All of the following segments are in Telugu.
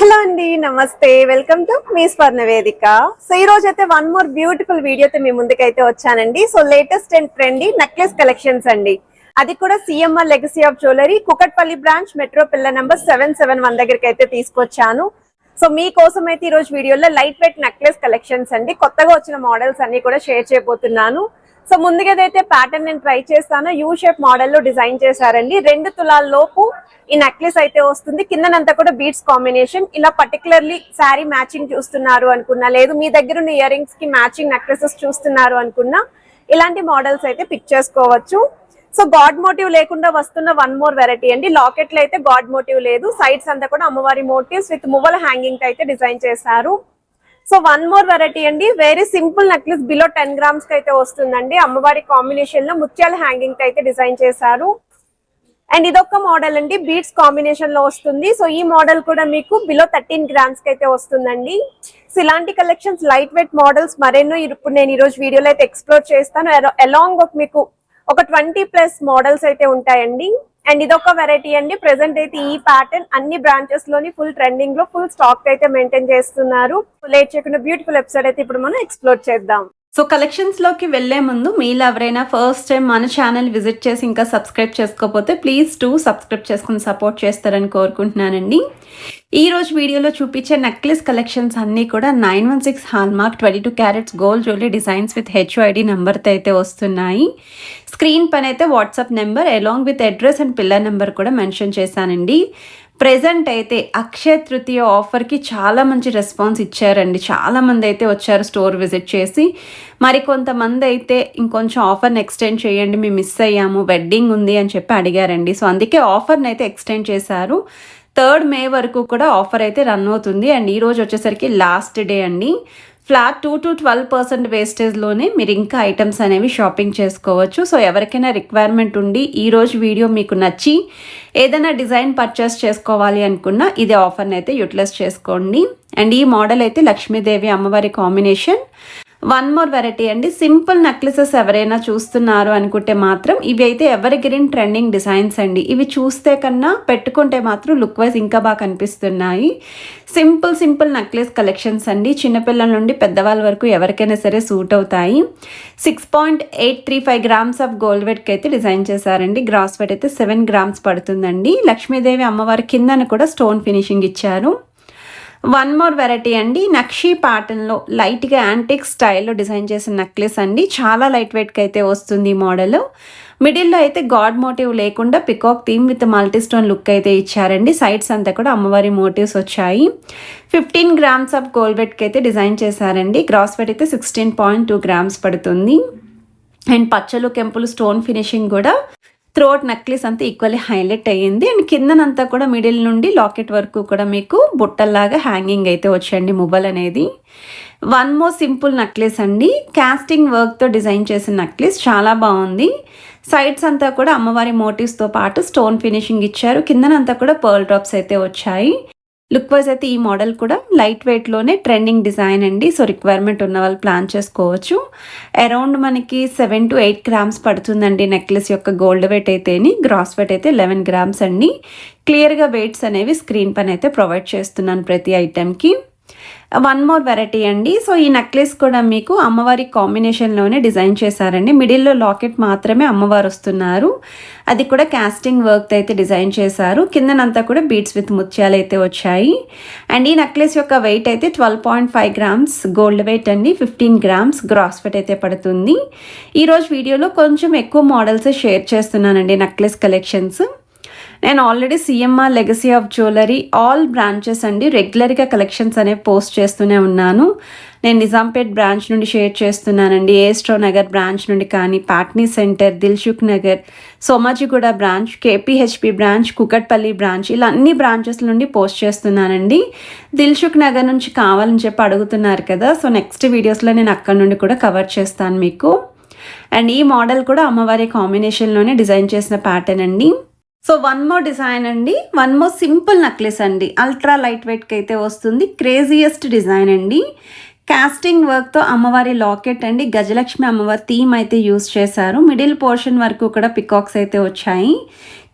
హలో అండి, నమస్తే. వెల్కమ్ టు మీ స్వర్ణ వేదిక. సో ఈ రోజు అయితే వన్ మోర్ బ్యూటిఫుల్ వీడియోతో మీ ముందుకైతే వచ్చానండి. So latest and trendy necklace collections అండి. అది కూడా CMR legacy of jewellery Kukatpally branch metro పిల్ల నెంబర్ 771 దగ్గరికి అయితే తీసుకొచ్చాను. సో మీకోసం అయితే ఈ రోజు వీడియోలో లైట్ వెయిట్ నెక్లెస్ కలెక్షన్స్ అండి, కొత్తగా వచ్చిన మోడల్స్ అన్ని కూడా షేర్ చేయబోతున్నాను. సో ముందుగా అయితే ప్యాటర్న్ నేను ట్రై చేస్తాను. యూ షేప్ మోడల్ లో డిజైన్ చేశారండి. 2 తులాల లోపు ఈ నెక్లెస్ అయితే వస్తుంది. కిందనంతా కూడా బీడ్స్ కాంబినేషన్. ఇలా పర్టికులర్లీ శారీ మ్యాచింగ్ చూస్తున్నారు అనుకున్నా, లేదు మీ దగ్గర ఉన్న ఇయర్ రింగ్స్ కి మ్యాచింగ్ నెక్లెసెస్ చూస్తున్నారు అనుకున్నా, ఇలాంటి మోడల్స్ అయితే పిక్ చేసుకోవచ్చు. సో గాడ్ మోటివ్ లేకుండా వస్తున్న వన్ మోర్ వెరైటీ అండి. లాకెట్ లో అయితే గాడ్ మోటివ్ లేదు, సైడ్స్ అంతా కూడా అమ్మవారి మోటివ్స్ విత్ మువ్వల హ్యాంగింగ్ అయితే డిజైన్ చేశారు. సో వన్ మోర్ వెరైటీ అండి, very simple necklace below 10 grams కి అయితే వస్తుందండి. అమ్మవారి కాంబినేషన్ లో ముత్యాల హ్యాంగింగ్ అయితే డిజైన్ చేశారు. అండ్ ఇదొక మోడల్ అండి, బీడ్స్ కాంబినేషన్ లో వస్తుంది. సో ఈ మోడల్ కూడా మీకు బిలో 13 grams కి అయితే వస్తుందండి. సో ఇలాంటి కలెక్షన్స్ లైట్ వెయిట్ మోడల్స్ మరెన్నో ఇప్పుడు నేను ఈ రోజు వీడియోలో అయితే ఎక్స్ప్లోర్ చేస్తాను. అలాంగ్ మీకు ఒక 20+ మోడల్స్ అయితే ఉంటాయండి. అండ్ ఇదొక వెరైటీ అండి. ప్రెసెంట్ అయితే ఈ ప్యాటర్న్ అన్ని బ్రాంచెస్ లోని ఫుల్ ట్రెండింగ్ లో ఫుల్ స్టాక్ అయితే మెయింటైన్ చేస్తున్నారు. లేట్ చేయకుండా బ్యూటిఫుల్ ఎపిసోడ్ అయితే ఇప్పుడు మనం ఎక్స్ప్లోర్ చేద్దాం. సో కలెక్షన్స్ లోకి వెళ్లే ముందు మీలో ఎవరైనా ఫస్ట్ టైం మన ఛానల్ విజిట్ చేసి ఇంకా సబ్స్క్రైబ్ చేసుకోకపోతే ప్లీజ్ సబ్స్క్రైబ్ చేసుకుని సపోర్ట్ చేస్తారని కోరుకుంటున్నానండి. ఈ రోజు వీడియోలో చూపించే నెక్లెస్ కలెక్షన్స్ అన్నీ కూడా 916 hallmark 22 carats gold jewellery designs with HUID నెంబర్తో అయితే వస్తున్నాయి. స్క్రీన్ పైన అయితే WhatsApp number along with address and pillar number కూడా మెన్షన్ చేశానండి. ప్రెజెంట్ అయితే అక్షయ తృతీయ ఆఫర్కి చాలా మంచి రెస్పాన్స్ ఇచ్చారండి. చాలామంది అయితే వచ్చారు స్టోర్ విజిట్ చేసి. మరి కొంతమంది అయితే ఇంకొంచెం ఆఫర్ని ఎక్స్టెండ్ చేయండి, మేము మిస్ అయ్యాము, వెడ్డింగ్ ఉంది అని చెప్పి అడిగారండి. సో అందుకే ఆఫర్ని అయితే ఎక్స్టెండ్ చేశారు. 3rd May వరకు కూడా ఆఫర్ అయితే రన్ అవుతుంది. అండ్ ఈ రోజు వచ్చేసరికి లాస్ట్ డే అండి. ఫ్లాట్ 2 to 12% వేస్టేజ్లోనే మీరు ఇంకా ఐటమ్స్ అనేవి షాపింగ్ చేసుకోవచ్చు. సో ఎవరికైనా రిక్వైర్మెంట్ ఉండి ఈరోజు వీడియో మీకు నచ్చి ఏదైనా డిజైన్ పర్చేస్ చేసుకోవాలి అనుకున్నా ఇది ఆఫర్ని అయితే యూటిలైజ్ చేసుకోండి. అండ్ ఈ మోడల్ అయితే లక్ష్మీదేవి అమ్మవారి కాంబినేషన్. వన్ మోర్ వెరైటీ అండి, సింపుల్ నెక్లెసెస్ ఎవరైనా చూస్తున్నారు అనుకుంటే మాత్రం ఇవి అయితే ఎవరి గ్రీన్ ట్రెండింగ్ డిజైన్స్ అండి. ఇవి చూస్తే కన్నా పెట్టుకుంటే మాత్రం లుక్ వైజ్ ఇంకా బాగా కనిపిస్తున్నాయి. సింపుల్ నెక్లెస్ కలెక్షన్స్ అండి. చిన్నపిల్లల నుండి పెద్దవాళ్ళ వరకు ఎవరికైనా సరే సూట్ అవుతాయి. 6.835 grams ఆఫ్ గోల్డ్ వెయిట్కి అయితే డిజైన్ చేశారండి. గ్రాస్ వెయిట్ అయితే 7 grams పడుతుందండి. లక్ష్మీదేవి అమ్మవారి కిందన కూడా స్టోన్ ఫినిషింగ్ ఇచ్చారు. వన్ మోర్ వెరైటీ అండి, నక్షీ ప్యాటర్న్లో లైట్గా యాంటిక్ స్టైల్లో డిజైన్ చేసిన నెక్లెస్ అండి. చాలా లైట్ వెయిట్కి అయితే వస్తుంది ఈ మోడల్. మిడిల్లో అయితే గాడ్ మోటివ్ లేకుండా peacock theme with multi stone look అయితే ఇచ్చారండి. సైడ్స్ అంతా కూడా అమ్మవారి మోటివ్స్ వచ్చాయి. 15 grams ఆఫ్ గోల్డ్ వెయిట్కి అయితే డిజైన్ చేశారండి. గ్రాస్ వెయిట్ అయితే 16.2 grams పడుతుంది. అండ్ పచ్చలు కెంపులు స్టోన్ ఫినిషింగ్ కూడా త్రోట్ నెక్లెస్ అంతా ఈక్వల్లీ హైలైట్ అయ్యింది. అండ్ కిందనంతా కూడా మిడిల్ నుండి లాకెట్ వరకు కూడా మీకు బుట్టల్లాగా హ్యాంగింగ్ అయితే వచ్చండి మువ్వలు అనేది. వన్ మోర్ సింపుల్ నెక్లెస్ అండి, కాస్టింగ్ వర్క్తో డిజైన్ చేసిన నెక్లెస్ చాలా బాగుంది. సైడ్స్ అంతా కూడా అమ్మవారి మోటివ్స్తో పాటు స్టోన్ ఫినిషింగ్ ఇచ్చారు. కిందనంతా కూడా పర్ల్ డ్రాప్స్ అయితే వచ్చాయి. లుక్ వైజ్ అయితే ఈ మోడల్ కూడా లైట్ వెయిట్లోనే ట్రెండింగ్ డిజైన్ అండి. సో రిక్వైర్మెంట్ ఉన్న వాళ్ళు ప్లాన్ చేసుకోవచ్చు. అరౌండ్ మనకి 7 to 8 grams పడుతుందండి నెక్లెస్ యొక్క గోల్డ్ వెయిట్ అయితేని. గ్రాస్ వెయిట్ అయితే 11 grams అండి. క్లియర్గా వెయిట్స్ అనేవి స్క్రీన్ పైన అయితే ప్రొవైడ్ చేస్తున్నాను ప్రతి ఐటెంకి. వన్ మోర్ వెరైటీ అండి. సో ఈ నెక్లెస్ కూడా మీకు అమ్మవారి కాంబినేషన్లోనే డిజైన్ చేశారండి. మిడిల్లో లాకెట్ మాత్రమే అమ్మవారు వస్తున్నారు. అది కూడా కాస్టింగ్ వర్క్ అయితే డిజైన్ చేశారు. కిందనంతా కూడా బీడ్స్ విత్ ముత్యాలు అయితే వచ్చాయి. అండ్ ఈ నెక్లెస్ యొక్క వెయిట్ అయితే 12.5 grams గోల్డ్ వెయిట్ అండి. 15 grams గ్రాస్ వెయిట్ అయితే పడుతుంది. ఈరోజు వీడియోలో కొంచెం ఎక్కువ మోడల్స్ షేర్ చేస్తున్నానండి నెక్లెస్ కలెక్షన్స్. నేను already CMR legacy of jewellery all branches అండి రెగ్యులర్గా కలెక్షన్స్ అనేవి పోస్ట్ చేస్తూనే ఉన్నాను. నేను నిజాంపేట్ బ్రాంచ్ నుండి షేర్ చేస్తున్నానండి, ఏస్ట్రో నగర్ బ్రాంచ్ నుండి కానీ, Patny center, Dilsukh Nagar, Somajiguda branch, KPHB branch, Kukatpally branch, ఇలా అన్ని బ్రాంచెస్ నుండి పోస్ట్ చేస్తున్నానండి. దిల్సుఖ్ నగర్ నుంచి కావాలని చెప్పి అడుగుతున్నారు కదా. సో నెక్స్ట్ వీడియోస్లో నేను అక్కడ నుండి కూడా కవర్ చేస్తాను మీకు. అండ్ ఈ మోడల్ కూడా అమ్మవారి కాంబినేషన్లోనే డిజైన్ చేసిన ప్యాటర్న్ అండి. సో వన్ మోర్ డిజైన్ అండి, వన్ మోర్ సింపుల్ నెక్లెస్ అండి. అల్ట్రా లైట్ వెయిట్కి అయితే వస్తుంది. క్రేజియస్ట్ డిజైన్ అండి. కాస్టింగ్ వర్క్తో అమ్మవారి లాకెట్ అండి. గజలక్ష్మి అమ్మవారి థీమ్ అయితే యూస్ చేశారు. మిడిల్ పోర్షన్ వరకు కూడా పికాక్స్ అయితే వచ్చాయి.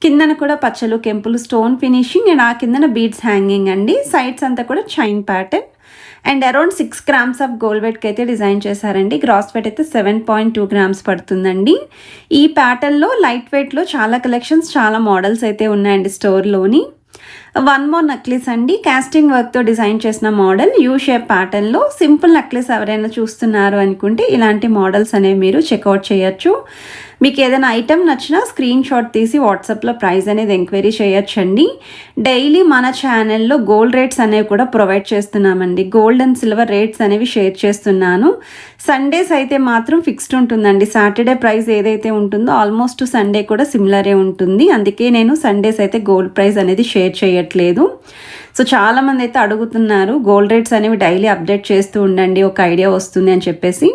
కిందన కూడా పచ్చలు కెంపులు స్టోన్ ఫినిషింగ్ అండ్ ఆ కిందన బీడ్స్ హ్యాంగింగ్ అండి. సైడ్స్ అంతా కూడా chain pattern and around 6 grams of gold వెయిట్కి అయితే డిజైన్ చేశారండి. గ్రాస్ వెయిట్ అయితే 7.2 grams పడుతుందండి. ఈ ప్యాటర్న్లో లైట్ వెయిట్లో చాలా కలెక్షన్స్, చాలా మోడల్స్ అయితే ఉన్నాయండి స్టోర్లోని. వన్ మోర్ నెక్లెస్ అండి, కాస్టింగ్ వర్క్తో డిజైన్ చేసిన మోడల్, యూ షేప్ ప్యాటర్న్లో. సింపుల్ నెక్లెస్ ఎవరైనా చూస్తున్నారు అనుకుంటే ఇలాంటి మోడల్స్ అనేవి మీరు చెక్అవుట్ చేయొచ్చు. మీకు ఏదైనా ఐటెం నచ్చినా స్క్రీన్ షాట్ తీసి వాట్సాప్లో ప్రైస్ అనేది ఎంక్వైరీ చేయొచ్చండి. డైలీ మన ఛానల్లో గోల్డ్ రేట్స్ అనేవి కూడా ప్రొవైడ్ చేస్తున్నామండి. గోల్డ్ అండ్ సిల్వర్ రేట్స్ అనేవి షేర్ చేస్తున్నాను. సండేస్ అయితే మాత్రం ఫిక్స్డ్ ఉంటుందండి. సాటర్డే ప్రైస్ ఏదైతే ఉంటుందో ఆల్మోస్ట్ సండే కూడా సిమిలరే ఉంటుంది. అందుకే నేను సండేస్ అయితే గోల్డ్ ప్రైస్ అనేది షేర్ చేయట్లేదు. సో చాలామంది అయితే అడుగుతున్నారు గోల్డ్ రేట్స్ అనేవి డైలీ అప్డేట్ చేస్తూ ఉండండి, ఒక ఐడియా వస్తుంది అని చెప్పేసి.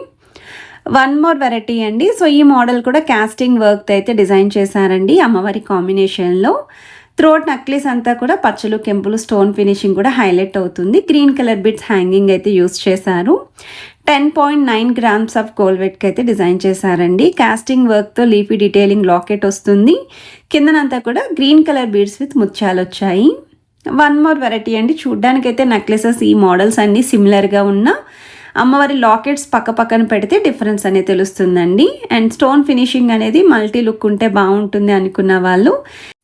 వన్ మోర్ వెరైటీ అండి. సో ఈ మోడల్ కూడా కాస్టింగ్ వర్క్ అయితే డిజైన్ చేశారండి అమ్మవారి కాంబినేషన్లో. థ్రోట్ నెక్లెస్ అంతా కూడా పచ్చలు కెంపులు స్టోన్ ఫినిషింగ్ కూడా హైలైట్ అవుతుంది. గ్రీన్ కలర్ బిట్స్ హ్యాంగింగ్ అయితే యూస్ చేశారు. 10.9 grams ఆఫ్ గోల్డ్ వెయిట్కి అయితే డిజైన్ చేశారండి. కాస్టింగ్ వర్క్తో లీఫీ డీటెయిలింగ్ లాకెట్ వస్తుంది. కిందనంతా కూడా గ్రీన్ కలర్ బీడ్స్ విత్ ముత్యాలు వచ్చాయి. వన్ మోర్ వెరైటీ అండి. చూడ్డానికైతే నెక్లెసెస్ ఈ మోడల్స్ అన్నీ సిమిలర్గా ఉన్న అమ్మవారి లాకెట్స్ పక్క పక్కన పెడితే డిఫరెన్స్ అనేది తెలుస్తుందండి. అండ్ స్టోన్ ఫినిషింగ్ అనేది మల్టీ లుక్ ఉంటే బాగుంటుంది అనుకున్న వాళ్ళు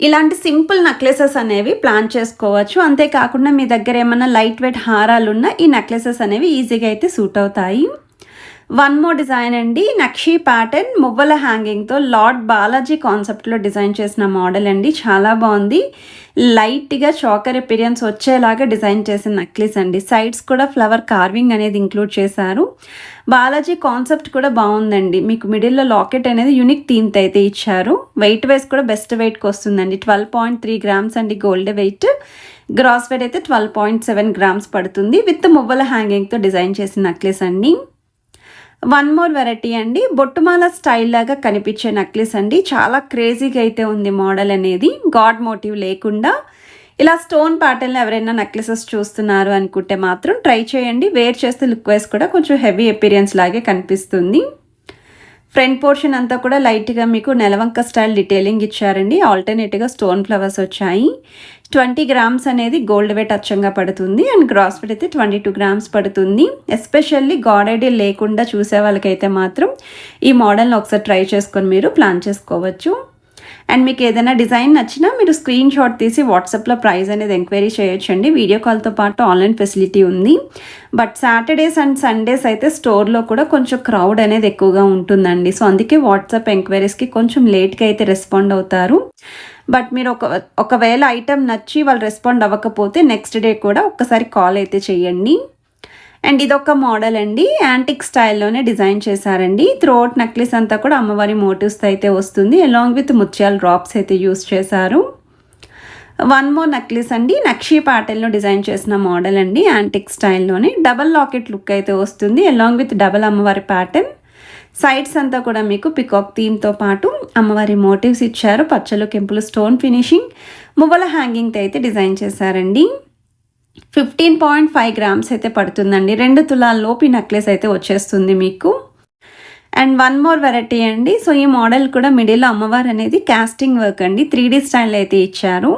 ఇలాంటి సింపుల్ నెక్లెసెస్ అనేవి ప్లాన్ చేసుకోవచ్చు. అంతేకాకుండా మీ దగ్గర ఏమైనా లైట్ వెయిట్ హారాలు ఉన్న ఈ నెక్లెసెస్ అనేవి ఈజీగా అయితే సూట్ అవుతాయి. వన్ మోర్ డిజైన్ అండి, నక్షీ ప్యాటర్న్ మువ్వల హ్యాంగింగ్తో లార్డ్ బాలాజీ కాన్సెప్ట్లో డిజైన్ చేసిన మోడల్ అండి. చాలా బాగుంది. లైట్గా చాకర్ అపిరియన్స్ వచ్చేలాగా డిజైన్ చేసిన నెక్లెస్ అండి. సైడ్స్ కూడా ఫ్లవర్ కార్వింగ్ అనేది ఇంక్లూడ్ చేశారు. బాలాజీ కాన్సెప్ట్ కూడా బాగుందండి. మీకు మిడిల్లో లాకెట్ అనేది యూనిక్ థీమ్తో అయితే ఇచ్చారు. వెయిట్ వైజ్ కూడా బెస్ట్ వెయిట్కి వస్తుందండి. 12.3 grams అండి గోల్డ్ వెయిట్. గ్రాస్ వెయిట్ అయితే 12.7 grams పడుతుంది. విత్ మువ్వల హ్యాంగింగ్తో డిజైన్ చేసిన నెక్లెస్ అండి. వన్ మోర్ వెరైటీ అండి, బొట్టుమాల స్టైల్ లాగా కనిపించే నెక్లెస్ అండి. చాలా క్రేజీగా అయితే ఉంది మోడల్ అనేది. గాడ్ మోటివ్ లేకుండా ఇలా స్టోన్ ప్యాటర్న్లో ఎవరైనా నెక్లెసెస్ చూస్తున్నారు అనుకుంటే మాత్రం ట్రై చేయండి. వేర్ చేస్తే లుక్ వైజ్ కూడా కొంచెం హెవీ అపీరియన్స్ లాగే కనిపిస్తుంది. ఫ్రంట్ పోర్షన్ అంతా కూడా లైట్గా మీకు నెలవంక స్టైల్ డీటెయిలింగ్ ఇచ్చారండి. ఆల్టర్నేట్గా స్టోన్ ఫ్లవర్స్ వచ్చాయి. 20 grams అనేది గోల్డ్ వెయిట్ అచ్చంగా పడుతుంది. అండ్ గ్రాస్ వెయిట్ అయితే 22 grams పడుతుంది. ఎస్పెషల్లీ గాడ్ ఐడియా లేకుండా చూసే వాళ్ళకైతే మాత్రం ఈ మోడల్ని ఒకసారి ట్రై చేసుకొని మీరు ప్లాన్ చేసుకోవచ్చు. అండ్ మీకు ఏదైనా డిజైన్ నచ్చినా మీరు స్క్రీన్ షాట్ తీసి వాట్సాప్లో ప్రైస్ అనేది ఎంక్వైరీ చేయొచ్చండి. వీడియో కాల్తో పాటు ఆన్లైన్ ఫెసిలిటీ ఉంది. బట్ సాటర్డేస్ అండ్ సండేస్ అయితే స్టోర్లో కూడా కొంచెం క్రౌడ్ అనేది ఎక్కువగా ఉంటుందండి. సో అందుకే వాట్సాప్ ఎంక్వైరీస్కి కొంచెం లేట్గా అయితే రెస్పాండ్ అవుతారు. బట్ మీరు ఒకవేళ ఐటెం నచ్చి వాళ్ళు రెస్పాండ్ అవ్వకపోతే నెక్స్ట్ డే కూడా ఒక్కసారి కాల్ అయితే చేయండి. అండ్ ఇదొక మోడల్ అండి, యాంటిక్ స్టైల్లోనే డిజైన్ చేశారండి. థ్రోట్ నెక్లెస్ అంతా కూడా అమ్మవారి మోటివ్స్ అయితే వస్తుంది. అలాంగ్ విత్ ముత్యాల డ్రాప్స్ అయితే యూస్ చేశారు. వన్ మోర్ నెక్లెస్ అండి, నక్షీ ప్యాటర్న్లో డిజైన్ చేసిన మోడల్ అండి. యాంటిక్ స్టైల్లోనే డబల్ లాకెట్ లుక్ అయితే వస్తుంది. అలాంగ్ విత్ డబల్ అమ్మవారి ప్యాటర్న్. సైడ్స్ అంతా కూడా మీకు పికాక్ థీమ్తో పాటు అమ్మవారి మోటివ్స్ ఇచ్చారు. పచ్చలు కెంపులు స్టోన్ ఫినిషింగ్ మువ్వల హ్యాంగింగ్తో అయితే డిజైన్ చేశారండి. 15.5 grams అయితే పడుతుందండి. 2 తులాల లోపు నెక్లెస్ అయితే వచ్చేస్తుంది మీకు. అండ్ వన్ మోర్ వెరైటీ అండి. సో ఈ మోడల్ కూడా మిడిల్లో అమ్మవారు అనేది కాస్టింగ్ వర్క్ అండి. 3D స్టైల్ అయితే ఇచ్చారు.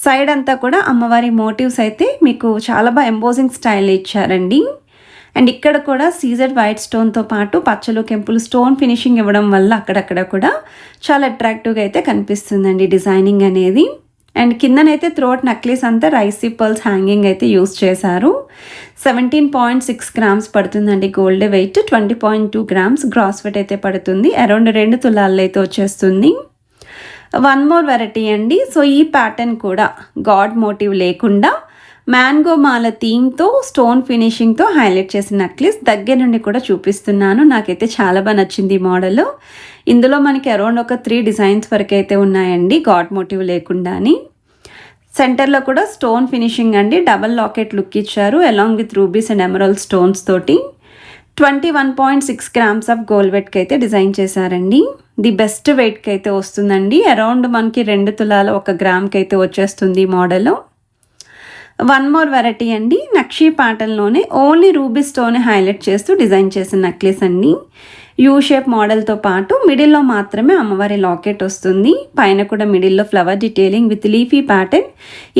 సైడ్ అంతా కూడా అమ్మవారి మోటివ్స్ అయితే మీకు చాలా బాగా ఎంబోజింగ్ స్టైల్ ఇచ్చారండి. అండ్ ఇక్కడ కూడా సీజెడ్ వైట్ స్టోన్తో పాటు పచ్చలు కెంపులు స్టోన్ ఫినిషింగ్ ఇవ్వడం వల్ల అక్కడక్కడ కూడా చాలా అట్రాక్టివ్గా అయితే కనిపిస్తుందండి డిజైనింగ్ అనేది. అండ్ కిందనైతే థ్రోట్ నెక్లెస్ అంతా రైసీ పర్ల్స్ హ్యాంగింగ్ అయితే యూస్ చేశారు. 17.6 grams పడుతుందండి gold weight. 20.2 grams gross weight అయితే పడుతుంది. అరౌండ్ 2 తులాల్లో అయితే వచ్చేస్తుంది. వన్ మోర్ వెరైటీ అండి. సో ఈ ప్యాటర్న్ కూడా గాడ్ మోటివ్ లేకుండా మ్యాంగో మాల థీమ్తో స్టోన్ ఫినిషింగ్తో హైలైట్ చేసిన నెక్లెస్ దగ్గర నుండి కూడా చూపిస్తున్నాను. నాకైతే చాలా బాగా నచ్చింది ఈ మోడల్. ఇందులో మనకి అరౌండ్ ఒక 3 డిజైన్స్ వరకు అయితే ఉన్నాయండి గాడ్ మోటివ్ లేకుండాని. సెంటర్లో కూడా స్టోన్ ఫినిషింగ్ అండి. డబల్ లాకెట్ లుక్ ఇచ్చారు along with rubies and emerald stones తోటి. 21.6 grams ఆఫ్ గోల్డ్ వెయిట్కి అయితే డిజైన్ చేశారండి. ది బెస్ట్ వెయిట్కి అయితే వస్తుందండి. అరౌండ్ మనకి 2 తులాల 1 గ్రామ్కి అయితే వచ్చేస్తుంది ఈ మోడల్. వన్ మోర్ వెరైటీ అండి, నక్షీ ప్యాటర్న్లోనే ఓన్లీ రూబీ స్టోన్ హైలైట్ చేస్తూ డిజైన్ చేసిన నెక్లెస్ అండి. యూ షేప్ మోడల్తో పాటు మిడిల్లో మాత్రమే అమ్మవారి లాకెట్ వస్తుంది. పైన కూడా మిడిల్లో flower detailing with leafy pattern.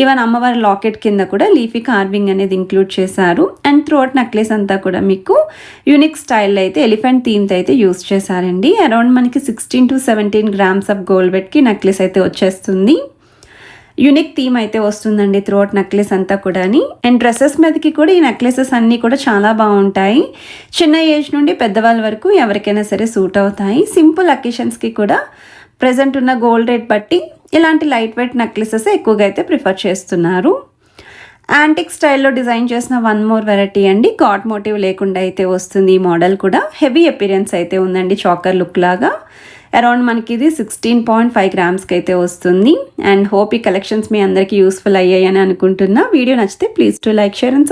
Even అమ్మవారి లాకెట్ కింద కూడా లీఫీ కార్వింగ్ అనేది ఇంక్లూడ్ చేశారు. అండ్ త్రోట్ నెక్లెస్ అంతా కూడా మీకు యూనిక్ స్టైల్లో అయితే ఎలిఫెంట్ థీమ్తో అయితే యూస్ చేశారండి. అరౌండ్ మనకి 16 to 17 grams ఆఫ్ గోల్డ్ వెట్కి నెక్లెస్ అయితే వచ్చేస్తుంది. యూనిక్ థీమ్ అయితే వస్తుందండి త్రోట్ నెక్లెస్ అంతా కూడా. అండ్ డ్రెస్సెస్ మీదకి కూడా ఈ నెక్లెసెస్ అన్నీ కూడా చాలా బాగుంటాయి. చిన్న ఏజ్ నుండి పెద్దవాళ్ళ వరకు ఎవరికైనా సరే సూట్ అవుతాయి. సింపుల్ అకేషన్స్కి కూడా ప్రజెంట్ ఉన్న గోల్డ్ రేట్ బట్టి ఇలాంటి లైట్ వెయిట్ నెక్లెసెస్ ఎక్కువగా అయితే ప్రిఫర్ చేస్తున్నారు. యాంటిక్ స్టైల్లో డిజైన్ చేసిన వన్ మోర్ వెరైటీ అండి. గాడ్ మోటివ్ లేకుండా అయితే వస్తుంది ఈ మోడల్ కూడా. హెవీ అపిరియన్స్ అయితే ఉందండి, చాకర్ లుక్ లాగా. అరౌండ్ మనకి ఇది 16.5 grams అయితే వస్తుంది. అండ్ హోప్ ఈ కలెక్షన్స్ మీ అందరికీ యూస్ఫుల్ అయ్యాయని అనుకుంటున్నా. వీడియో నచ్చితే please to like, share and